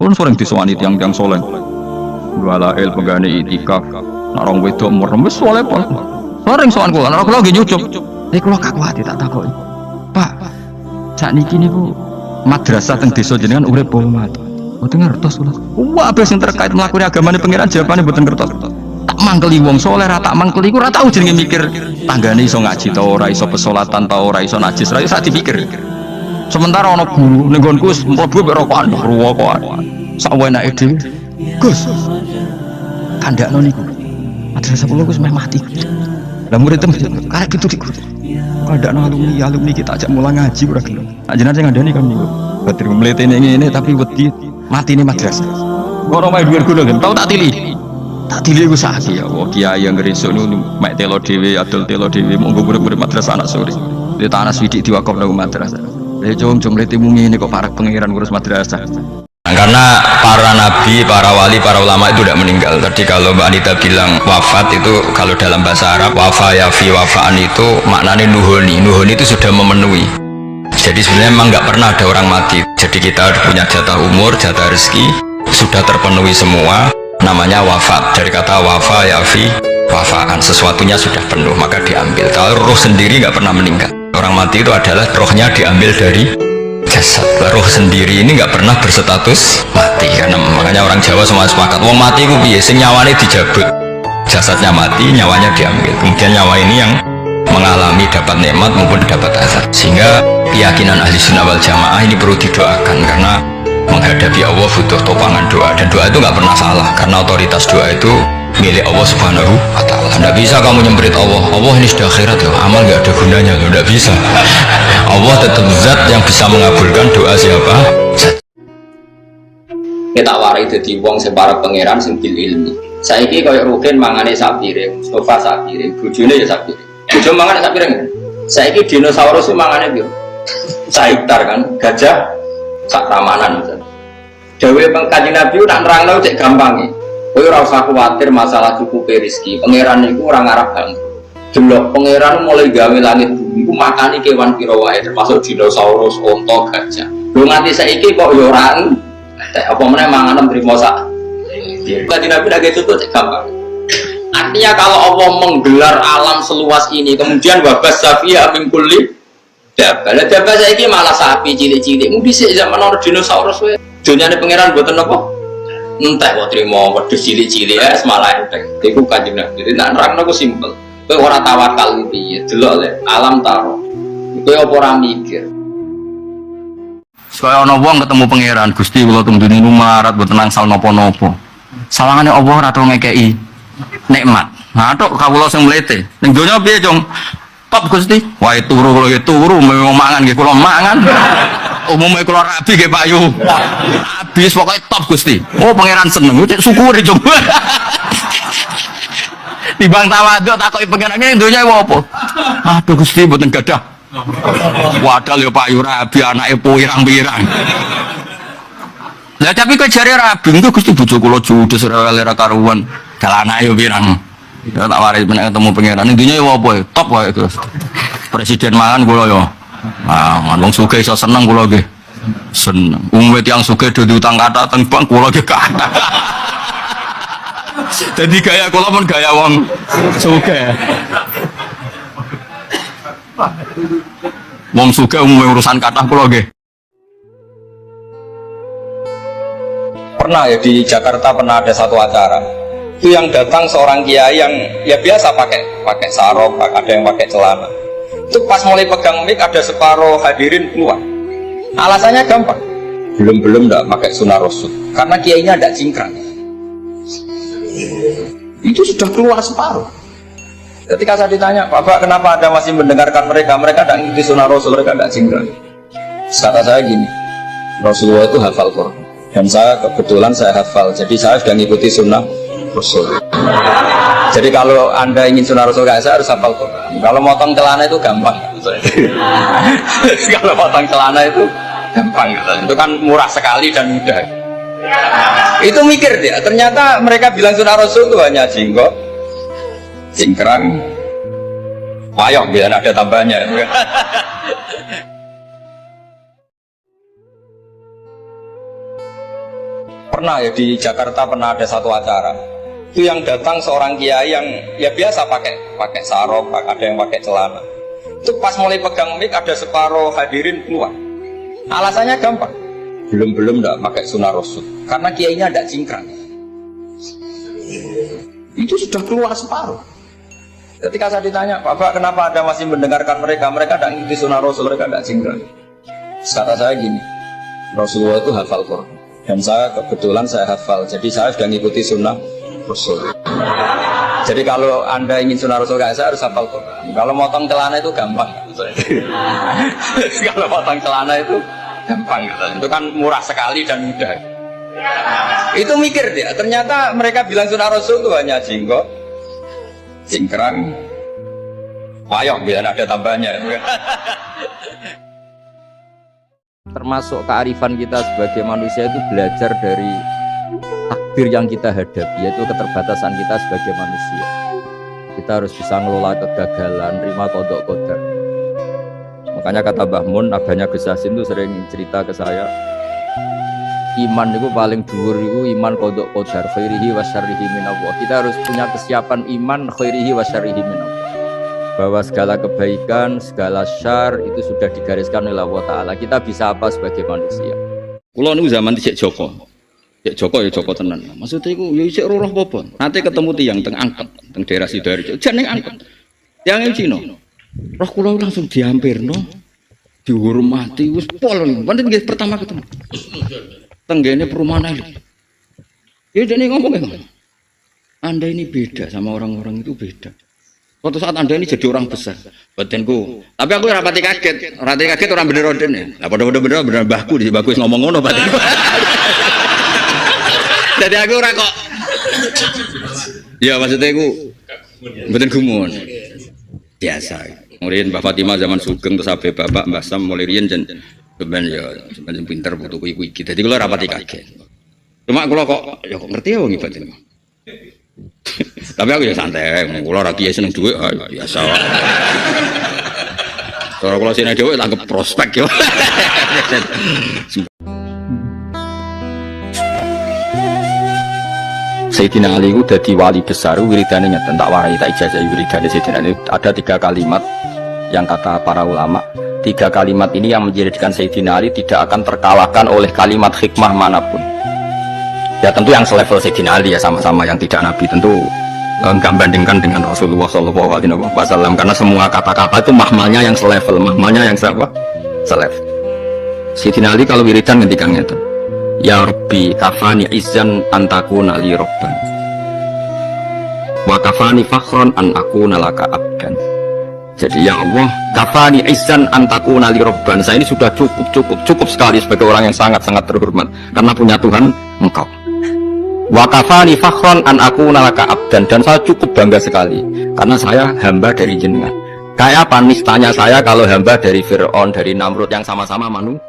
Kulon sering disowani tiang-tiang soleh. Wala il pegane itikaf. Nak rong wedok meremes soleh pol. Sering sowan kula, nek kula nggih nyucup. Nek kula kakuati tak takoki. Pak, sakniki niku madrasah teng desa jenengan urip apa mati? Mboten ngertos kula. Wah, sing terkait mlakune agamane pangeran jawabane mboten ngertos. Tak mangkeli wong saleh ra tak mangkeli iku ora tau jenenge mikir tanggane iso ngaji ta ora, iso pesolatan ta ora, iso najis ra iso dipikir. Sementara ana guru ning nggonku wis mlebu mek rokokan ruwokan. Sak wenake dhewe. Gus. Kandakno niku. Madrasah kula wis meh mati. Lah murid tem karek gitu diku. Kandakno alumni kita ajak mulang ngaji ora gelem. Anjenan sing ngandani kan niku. Batir mletene ngene tapi wedi mati ini madrasah. Ora main dhuwur guna kan tau tak tili. Tak tili ku sakit ya. Wah kiai yang ngresuk niku mek telo dhewe adol telo dhewe monggo murid-murid madrasah anak sore. Di tanah swidik diwakafno madrasah. Lah jom letimu ngene kok para pangeran ngurus madrasah. Karena para nabi, para wali, para ulama itu tidak meninggal. Tadi kalau Mbak Anita bilang wafat itu kalau dalam bahasa Arab wafa yafi wafaan itu maknanya nuhoni. Nuhoni itu sudah memenuhi. Jadi sebenarnya memang nggak pernah ada orang mati. Jadi kita punya jatah umur, jatah rezeki sudah terpenuhi semua. Namanya wafat. Dari kata wafa yafi wafaan, sesuatunya sudah penuh maka diambil. Kalau roh sendiri nggak pernah meninggal. Orang mati itu adalah rohnya diambil dari jasad. Roh sendiri ini nggak pernah berstatus mati, karena makanya orang Jawa semua sepakat wong mati ku piye sing nyawane dijabut, jasadnya mati nyawanya diambil, kemudian nyawa ini yang mengalami dapat nikmat maupun dapat azab. Sehingga keyakinan ahli sunnah wal jamaah ini perlu didoakan, karena menghadapi Allah butuh topangan doa, dan doa itu nggak pernah salah karena otoritas doa itu milik Allah subhanahu wa ta'ala. Nggak bisa kamu nyemprit Allah ini sudah akhirat loh, amal nggak ada gunanya loh, nggak bisa. Allah tetap zat yang bisa mengabulkan doa siapa saja. Kita warai jadi wong separa pangeran sing bil ilmi. Saiki koyo Rukin mangane sapire, Mustafa sapire, bojone ya sapire. Bojo mangane sapire. Saiki dinosaurus mangane piro? Saitar kan, gajah sak tamanan misalnya. Dewe Kanjeng Nabi nak nerangno cek gampange. Kowe ora usah kuwatir masalah cukup rezeki. Pangeran niku ora ngarep banget. Delok pangeran mulai gawe langit bumi ku makani kewan pira wae termasuk dinosaurus, onta, gajah. Lho nganti saiki kok ya ora apa meneh manganem trimo sak. Kanjeng Nabi lagi contoh cek gampang. Artinya kalau Allah menggelar alam seluas ini kemudian wabas safiya min kulli dabal saiki malah sapi cilik-cilik. Mung dhisik zaman ana dinosaurus wae. Dunyane pangeran mboten apa? Entah kok trimo wedhus cilik-cilik ya malah enteng. Iku Kanjeng Nabi. Jadi nak nerangno ku simpel. Kowe ora tawakal piye? Delok le alam taro. Kowe apa ora mikir? Supaya ana wong ketemu pangeran, Gusti kula teng dunya marat mboten angsal napa-napa. Sawangane Allah ora tau ngekeki nikmat. Nah, tok kawula sing mlete. Ning donya piye, Cung? Top Gusti. Wae turu kula nggih turu, memang mangan nggih kula mangan. Umumnya kula rabi nggih Pak Yu. Habis pokoke top Gusti. Oh, pangeran seneng, cek syukuri, Cung. Timbang tawadhu takoki pangeran ning donya apa? Aduh Gusti mboten gadah. Wadal ya Pak Yu rabi anake pirang-pirang. Lah tapi kok jare rabi engko Gusti bojo kula judes ora karuan. Dalan ayo pirang. Ya tak waris menek ketemu pangeran. Ning dunya apa ya? Top wae, Gus. Presiden mangan kula ya. Ah, wong sugih iso seneng kula nggih. Seneng. Wong tiyang sugih do diutang kathah teng bank kula nggih kathah. Jadi gaya kula pun gaya wong sugih. Wong sugih urusan kathah kula nggih. Pernah ya di Jakarta pernah ada satu acara. Itu yang datang seorang kiai yang ya biasa pakai sarung, ada yang pakai celana. Itu pas mulai pegang mic ada separuh hadirin keluar. Alasannya gampang. Belum enggak pakai sunnah rasul. Karena kiainya enggak cingkrang. Itu sudah keluar separuh. Ketika saya ditanya, Bapak kenapa Anda masih mendengarkan mereka? Mereka tidak ngikuti sunnah rasul, mereka tidak cingkrang. Kata saya gini, Rasulullah itu hafal Quran. Dan saya kebetulan saya hafal, jadi saya sudah ngikuti sunnah Rasul. Jadi kalau Anda ingin sunnah Rasul kayak saya harus hafal Quran. Kalau motong celana itu gampang. Kalau motong celana itu gampang. Itu kan murah sekali dan mudah. Itu mikir dia. Ternyata mereka bilang sunnah Rasul itu hanya jingkok, cingkrang, payung biar ada tambahnya. Pernah ya di Jakarta pernah ada satu acara. Itu yang datang seorang kiai yang ya biasa pakai sarung, ada yang pakai celana. Itu pas mulai pegang mic ada separuh hadirin keluar. Alasannya gampang. Belum enggak pakai sunah rasul. Karena kiainya ada cingkrang. Itu sudah keluar separuh. Ketika saya ditanya, Bapak kenapa Anda masih mendengarkan mereka? Mereka tidak ngikuti sunnah Rasul, mereka tidak cingkrang. Kata saya gini, Rasulullah itu hafal Quran. Dan saya kebetulan saya hafal, jadi saya sudah ngikuti sunnah Rasul. Jadi kalau Anda ingin sunnah Rasul kayak saya harus hafal Quran. Kalau motong celana itu gampang. Kalau motong celana itu gampang. Itu kan murah sekali dan mudah. Itu mikir dia, ternyata mereka bilang sunnah Rasul itu hanya jenggot, cingkrang, wayok biar ada tambahnya. Termasuk kearifan kita sebagai manusia itu belajar dari takdir yang kita hadapi, yaitu keterbatasan kita sebagai manusia. Kita harus bisa ngelola kegagalan, terima kodok qadar. Makanya kata Mbah Mun, abahnya Gus Hasim itu sering cerita ke saya, iman itu paling dhuwur itu iman kodok qadar, khairihi wa syarrihi minallah. Kita harus punya kesiapan iman khairihi wa syarrihi minallah, bahwa segala kebaikan, segala syar itu sudah digariskan oleh Allah Ta'ala. Kita bisa apa sebagai manusia? Kulo niku zaman dicek Joko. Cek Joko ya Joko tenan. Maksudnya iku ya isih roh apa. Nanti ketemu tiyang teng angket, teng daerah Sidoarjo. Jan ning angket. Tiyang Cina. Roh kula langsung dihampirno, dihormati wis pol. Pancen nggih pertama ketemu. Tenggene perumahan elit. Ya dene ngomong. Anda ini beda sama orang-orang itu beda. Suatu saat Anda ini jadi orang besar, batinku. Tapi aku rapati kaget orang bener dene. Lah padha bener mbahku di mbahku wis ngomong ngono batinku. Jadi aku ora kok. Ya maksudnya aku mboten gumun. Biasa. Ngurian Mbak Fatimah zaman Sugeng terus abe bapak Mbah Sam mulai riyen jan ben ya sampeyan pinter butuh kuwi iki. Dadi kula rapati kaget. Cuma kula kok ya kok ngerti ya wong ibadah. Tapi aku ya santai, kula ora kiye seneng dhuwit biasa. Cara kula seneng dhuwit tanggep prospek yo. Sayyidina Ali itu dadi wali besar, wiridane ngeten tak warai tak ijazah wiridane Sayyidina Ali. Ada 3 kalimat yang kata para ulama, 3 kalimat ini yang menjadikan Sayyidina Ali tidak akan terkalahkan oleh kalimat hikmah manapun. Ya tentu yang selevel Sayyidina Ali ya, sama-sama yang tidak Nabi, tentu enggak bandingkan dengan Rasulullah SAW, karena semua kata-kata itu mahmalnya yang selevel, mahmalnya yang selevel. Sayyidina Ali kalau wiridan ngendikan ngeten, ya Rabbi kafani izzan antakuna li robban wa kafani fakhron an akuna laka abdan. Jadi ya Allah, kafani izzan antakuna li robban, saya ini sudah cukup sekali sebagai orang yang sangat-sangat terhormat karena punya Tuhan Engkau. Wa kafani fakhron an akuna laka abdan, dan saya cukup bangga sekali karena saya hamba dari jenengan. Kayak apa nistanya saya kalau hamba dari Fir'aun, dari Namrud yang sama-sama manusia.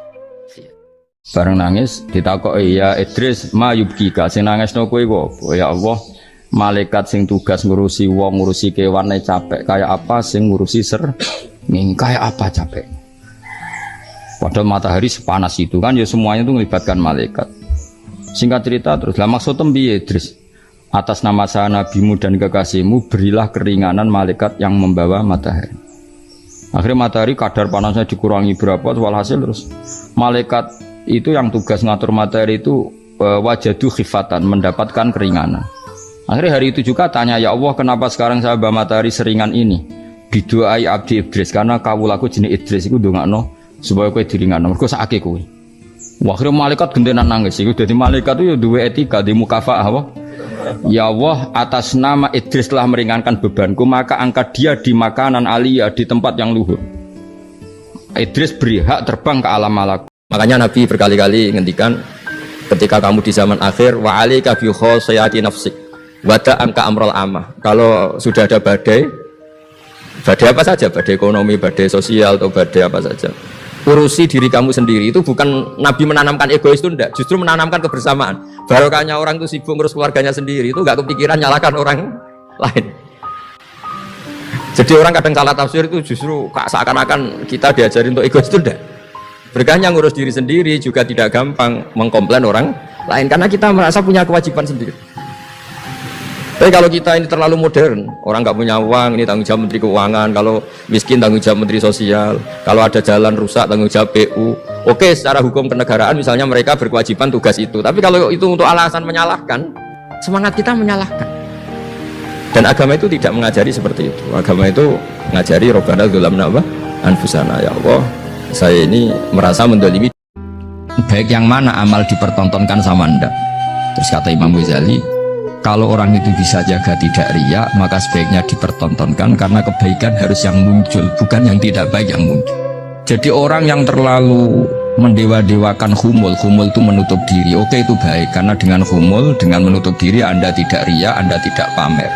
Bareng nangis ditakoki, ya Idris ma yubkika, sing nangisno kowe apa? Ya Allah, malaikat sing tugas ngurusi wong, ngurusi kewane capek kayak apa, sing ngurusi kayak apa capek. Padahal matahari sepanas itu kan ya, semuanya itu melibatkan malaikat. Singkat cerita terus, lah maksud piye Idris? Atas nama saya nabimu dan kekasihmu, berilah keringanan malaikat yang membawa matahari. Akhirnya matahari kadar panasnya dikurangi berapa, walhasil terus malaikat itu yang tugas ngatur matahari itu wajadu khifatan, mendapatkan keringanan. Akhirnya hari itu juga tanya, ya Allah kenapa sekarang saya bawa matahari seringan ini? Biduai abdi Idris, karena kawulaku jenis Idris itu ndongakno supaya kowe diringanno, mergo sakake kowe. Akhirnya malaikat gendenan nangis. Iku dadi malaikat itu ya duwe etika, di mukafaah apa? Ya Allah, atas nama Idris telah meringankan bebanku, maka angkat dia di makanan aliyah, di tempat yang luhur. Idris beri hak terbang ke alam malakut. Makanya Nabi berkali-kali ngendikan, ketika kamu di zaman akhir, wa alika bi khosayati nafsik wada angka amrul amah. Kalau sudah ada badai apa saja, badai ekonomi, badai sosial, atau badai apa saja, urusi diri kamu sendiri. Itu bukan Nabi menanamkan egois, itu enggak, justru menanamkan kebersamaan. Barokahnya orang itu sibuk ngurus keluarganya sendiri, itu enggak kepikiran nyalakan orang lain. Jadi orang kadang salah tafsir itu justru seakan-akan kita diajarin untuk egois, itu enggak. Berkahnya ngurus diri sendiri juga tidak gampang mengkomplain orang lain karena kita merasa punya kewajiban sendiri. Tapi kalau kita ini terlalu modern, orang nggak punya uang, ini tanggung jawab Menteri Keuangan, kalau miskin tanggung jawab Menteri Sosial, kalau ada jalan rusak tanggung jawab PU. Oke, secara hukum kenegaraan misalnya mereka berkewajiban tugas itu, tapi kalau itu untuk alasan menyalahkan, semangat kita menyalahkan. Dan agama itu tidak mengajari seperti itu. Agama itu mengajari Rabbana dzulamna anfusana, ya Allah, saya ini merasa mendolimi. Baik yang mana amal dipertontonkan sama anda. Terus kata Imam Ghazali, kalau orang itu bisa jaga tidak riya, maka sebaiknya dipertontonkan karena kebaikan harus yang muncul, bukan yang tidak baik yang muncul. Jadi orang yang terlalu mendewa-dewakan humul itu menutup diri, oke itu baik, karena dengan humul, dengan menutup diri anda tidak riya, anda tidak pamer.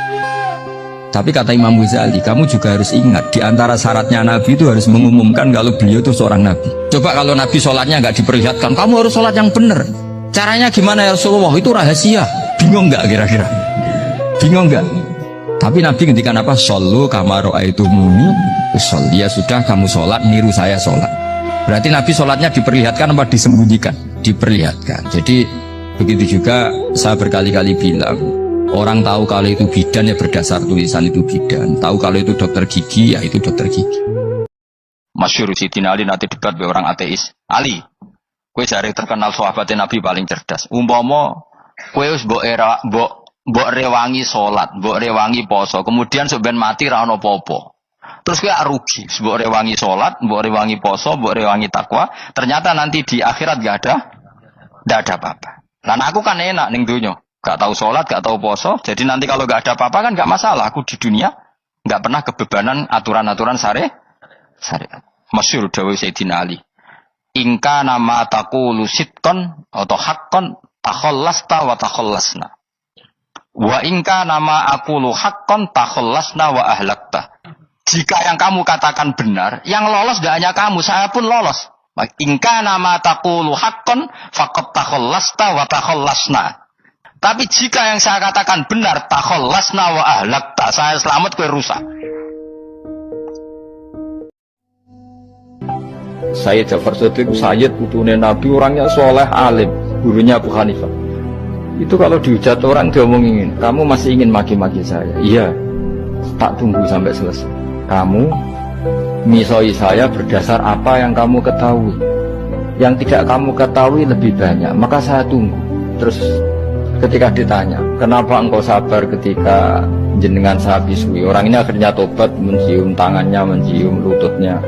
Tapi kata Imam Ghazali, kamu juga harus ingat, di antara syaratnya Nabi itu harus mengumumkan kalau beliau itu seorang Nabi. Coba kalau Nabi sholatnya nggak diperlihatkan, kamu harus sholat yang benar. Caranya gimana ya Rasulullah? Itu rahasia. Bingung nggak kira-kira? Bingung nggak? Tapi Nabi ketika apa? Shollu kama ra'aitumuni usolli. Ya sudah, kamu sholat, niru saya sholat. Berarti Nabi sholatnya diperlihatkan apa disembunyikan? Diperlihatkan. Jadi begitu juga saya berkali-kali bilang, orang tahu kalau itu bidan ya berdasar tulisan itu bidan. Tahu kalau itu dokter gigi ya itu dokter gigi. Masyhur Sidina Ali nanti debat be orang ateis. Ali, kowe jare terkenal sahabatnya Nabi paling cerdas. Umpama kowe wis mbok rewangi salat, mbok rewangi poso, kemudian sok ben mati ra ono apa-apa. Terus kowe rugi, mbok rewangi salat, mbok rewangi poso, mbok rewangi takwa, ternyata nanti di akhirat enggak ada apa-apa. Lan aku kan enak ning donya. Gak tahu sholat, gak tahu poso, jadi nanti kalau gak ada apa-apa kan gak masalah. Aku di dunia gak pernah kebebanan aturan-aturan syariat. Masyhur dawuh Sayyidina Ali, ingka nama taqulu sidqan atau haqqan takhallasta wa takhallasna, wa ingka nama aqulu haqqan takhallasna wa ahlakta. Jika yang kamu katakan benar, yang lolos gak hanya kamu, saya pun lolos. Ingka nama taqulu haqqan faqad takhallasta wa takhallasna. Tapi jika yang saya katakan benar, takhallasna wa ahlakta, saya selamat kowe rusak. Sayyid Ja'far Shadiq, Sayyid putune Nabi, orangnya soleh, alim, gurunya Abu Hanifah. Itu kalau dihujat orang diomongin, kamu masih ingin maki-maki saya? Iya, tak tunggu sampai selesai. Kamu misoi saya berdasar apa yang kamu ketahui. Yang tidak kamu ketahui lebih banyak, maka saya tunggu. Terus ketika ditanya, kenapa engkau sabar ketika jenengan saya bisui? Orang ini akhirnya tobat, mencium tangannya, mencium lututnya.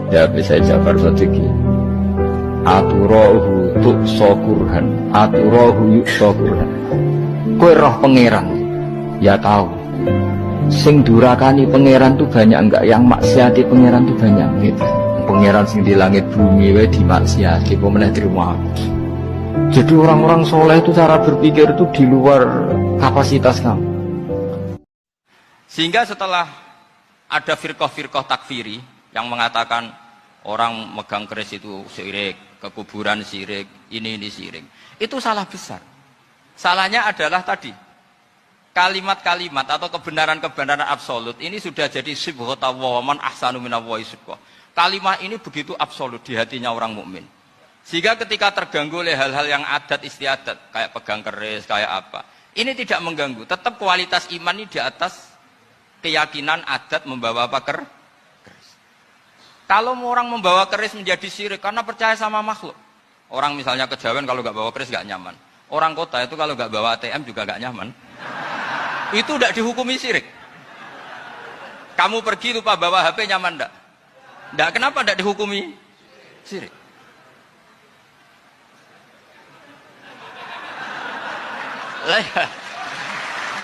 Ya bisa Ja'far Shadiq, aturohu tuksokurhan, aturohu yuksokurhan. Kowe roh pangeran? Ya tahu. Sing durakani pangeran tuh banyak enggak? Yang maksiati pangeran tuh banyak gitu. Pangeran sing di langit bumi wae dimaksiati, kok meneh terima. Jadi orang-orang soleh itu cara berpikir itu di luar kapasitas kamu. Sehingga setelah ada firqah-firqah takfiri yang mengatakan orang megang keris itu syirik, ke kuburan syirik, ini syirik, itu salah besar. Salahnya adalah tadi kalimat-kalimat atau kebenaran-kebenaran absolut ini sudah jadi sibghata wa man ahsanu minallahi sibghah. Kalimat ini begitu absolut di hatinya orang mukmin. Sehingga ketika terganggu oleh hal-hal yang adat istiadat, kayak pegang keris, kayak apa, ini tidak mengganggu. Tetap kualitas iman ini di atas keyakinan adat membawa apa keris. Kalau orang membawa keris menjadi syirik karena percaya sama makhluk. Orang misalnya kejawen kalau nggak bawa keris nggak nyaman. Orang kota itu kalau nggak bawa ATM juga nggak nyaman. Itu tidak dihukumi syirik. Kamu pergi lupa bawa HP nyaman enggak? Enggak, kenapa tidak dihukumi syirik? Lah